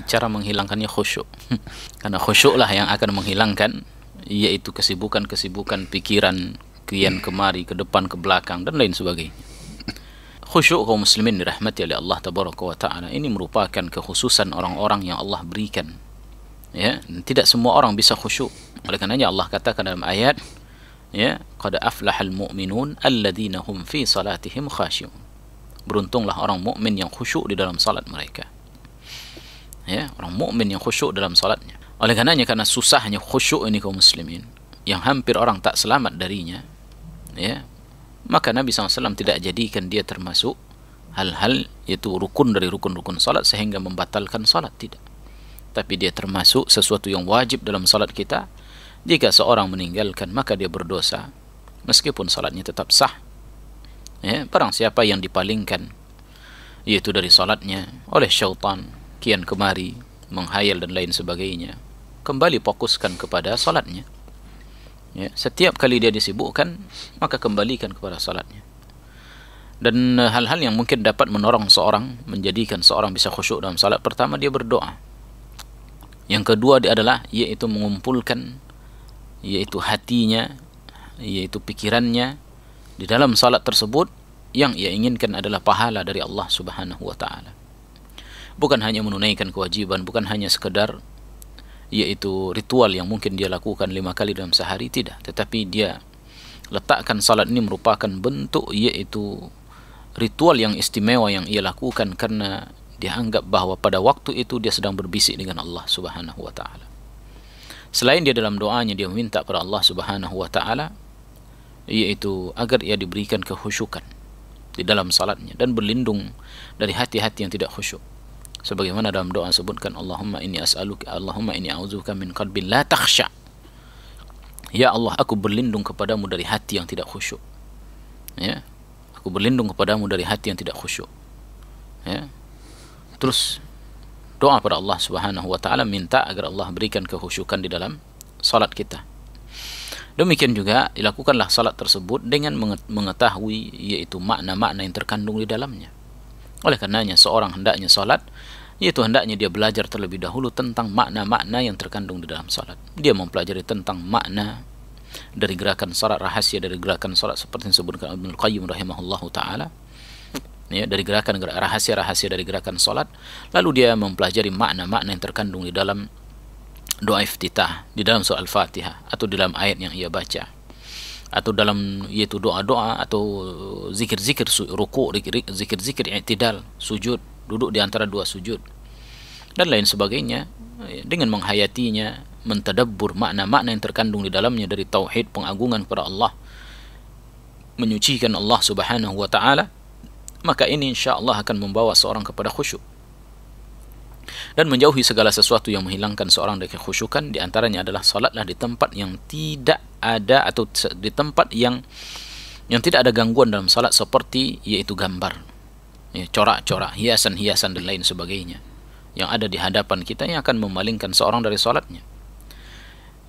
Cara menghilangkannya khusyuk. Karena khusyuklah yang akan menghilangkan, yaitu kesibukan-kesibukan pikiran kian kemari, ke depan, ke belakang, dan lain sebagainya. Khusyuk kaum muslimin dirahmati oleh Allah tabaraka wa taala, ini merupakan kekhususan orang-orang yang Allah berikan. Ya, tidak semua orang bisa khusyuk. Oleh karenanya Allah katakan dalam ayat, ya, qad aflahal mu'minun alladzina hum fi salatihim khashi'un. Beruntunglah orang mukmin yang khusyuk di dalam salat mereka. Ya, orang mukmin yang khusyuk dalam salatnya. Oleh karenanya, karena susahnya khusyuk ini kaum muslimin, yang hampir orang tak selamat darinya, ya, maka Nabi SAW tidak jadikan dia termasuk hal-hal yaitu rukun dari rukun-rukun salat sehingga membatalkan salat, tidak. Tapi dia termasuk sesuatu yang wajib dalam salat kita. Jika seorang meninggalkan, maka dia berdosa meskipun salatnya tetap sah. Ya, barang siapa yang dipalingkan yaitu dari salatnya oleh syaitan, kian kemari, menghayal dan lain sebagainya, kembali fokuskan kepada salatnya. Ya, setiap kali dia disibukkan, maka kembalikan kepada salatnya. Dan hal-hal yang mungkin dapat menolong seorang, menjadikan seorang bisa khusyuk dalam salat, pertama dia berdoa. Yang kedua dia adalah yaitu mengumpulkan yaitu hatinya, yaitu pikirannya di dalam salat tersebut. Yang ia inginkan adalah pahala dari Allah Subhanahu wa taala. Bukan hanya menunaikan kewajiban, bukan hanya sekedar yaitu ritual yang mungkin dia lakukan 5 kali dalam sehari, tidak. Tetapi dia letakkan salat ini merupakan bentuk yaitu ritual yang istimewa yang ia lakukan, karena dia anggap bahwa pada waktu itu dia sedang berbisik dengan Allah Subhanahu wa taala. Selain dia dalam doanya dia meminta kepada Allah Subhanahu wa taala yaitu agar ia diberikan kekhusyukan di dalam salatnya dan berlindung dari hati-hati yang tidak khusyuk. Sebagaimana dalam doa sebutkan, Allahumma inni as'aluka, Allahumma inni a'udzuka min qalbin la takhsha. Ya Allah, aku berlindung kepadamu dari hati yang tidak khusyuk. Ya, aku berlindung kepadamu dari hati yang tidak khusyuk. Ya. Terus doa pada Allah Subhanahu wa taala, minta agar Allah berikan kekhusyukan di dalam salat kita. Demikian juga dilakukanlah salat tersebut dengan mengetahui yaitu makna-makna yang terkandung di dalamnya. Oleh karenanya seorang hendaknya salat, yaitu hendaknya dia belajar terlebih dahulu tentang makna-makna yang terkandung di dalam salat. Dia mempelajari tentang makna dari gerakan salat, rahasia dari gerakan salat seperti yang disebutkan Ibnu Qayyim rahimahullahu taala. Ya, dari gerakan rahasia-rahasia dari gerakan salat, lalu dia mempelajari makna-makna yang terkandung di dalam doa iftitah, di dalam surah Al-Fatihah, atau di dalam ayat yang ia baca, atau dalam yaitu doa-doa atau zikir-zikir ruku', zikir-zikir i'tidal, sujud, duduk di antara dua sujud, dan lain sebagainya. Dengan menghayatinya, mentadabbur makna-makna yang terkandung di dalamnya dari tauhid, pengagungan kepada Allah, menyucikan Allah Subhanahu wa taala, maka ini insyaallah akan membawa seorang kepada khusyuk dan menjauhi segala sesuatu yang menghilangkan seorang dari kekhusyukan. Di antaranya adalah salatlah di tempat yang tidak ada, atau di tempat yang tidak ada gangguan dalam salat, seperti yaitu gambar, ya, corak-corak, hiasan-hiasan dan lain sebagainya yang ada di hadapan kita, yang akan memalingkan seorang dari salatnya.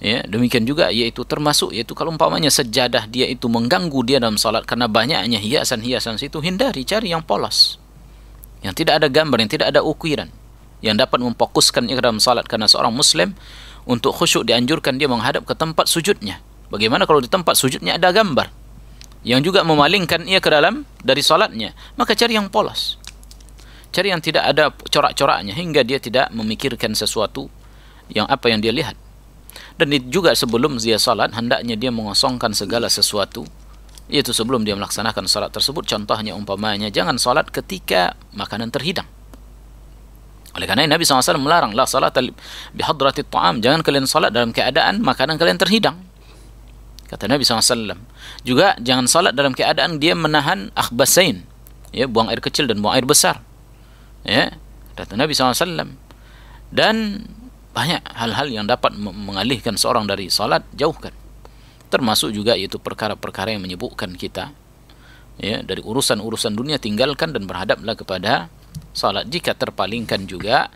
Ya, demikian juga yaitu termasuk yaitu kalau umpamanya sejadah dia itu mengganggu dia dalam salat karena banyaknya hiasan-hiasan situ, hindari, cari yang polos, yang tidak ada gambar, yang tidak ada ukiran, yang dapat memfokuskan ia dalam salat. Karena seorang muslim untuk khusyuk dianjurkan dia menghadap ke tempat sujudnya. Bagaimana kalau di tempat sujudnya ada gambar yang juga memalingkan ia ke dalam dari salatnya? Maka cari yang polos, cari yang tidak ada corak-coraknya, hingga dia tidak memikirkan sesuatu yang apa yang dia lihat. Dan juga sebelum dia salat, hendaknya dia mengosongkan segala sesuatu, yaitu sebelum dia melaksanakan salat tersebut. Contohnya umpamanya, jangan salat ketika makanan terhidang. Oleh karena Nabi SAW melarang, la salat bihadratit ta'am, jangan kalian salat dalam keadaan makanan kalian terhidang, kata Nabi SAW. Juga jangan salat dalam keadaan dia menahan akhbasain, ya, buang air kecil dan buang air besar, ya, kata Nabi SAW. Dan banyak hal-hal yang dapat mengalihkan seorang dari salat, jauhkan. Termasuk juga yaitu perkara-perkara yang menyibukkan kita, ya, dari urusan-urusan dunia, tinggalkan dan berhadaplah kepada salat. Jika terpalingkan juga,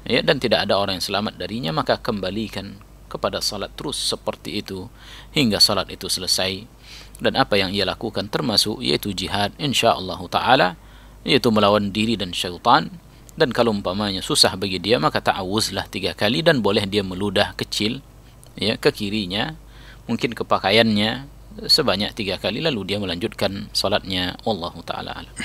ya, dan tidak ada orang yang selamat darinya, maka kembalikan kepada salat terus seperti itu hingga salat itu selesai. Dan apa yang ia lakukan termasuk yaitu jihad insyaallah taala, yaitu melawan diri dan syaitan, Dan kalau umpamanya susah bagi dia, maka ta'awuzlah 3 kali, dan boleh dia meludah kecil ya ke kirinya, mungkin ke pakaiannya sebanyak 3 kali, lalu dia melanjutkan salatnya. Wallahu taala alam.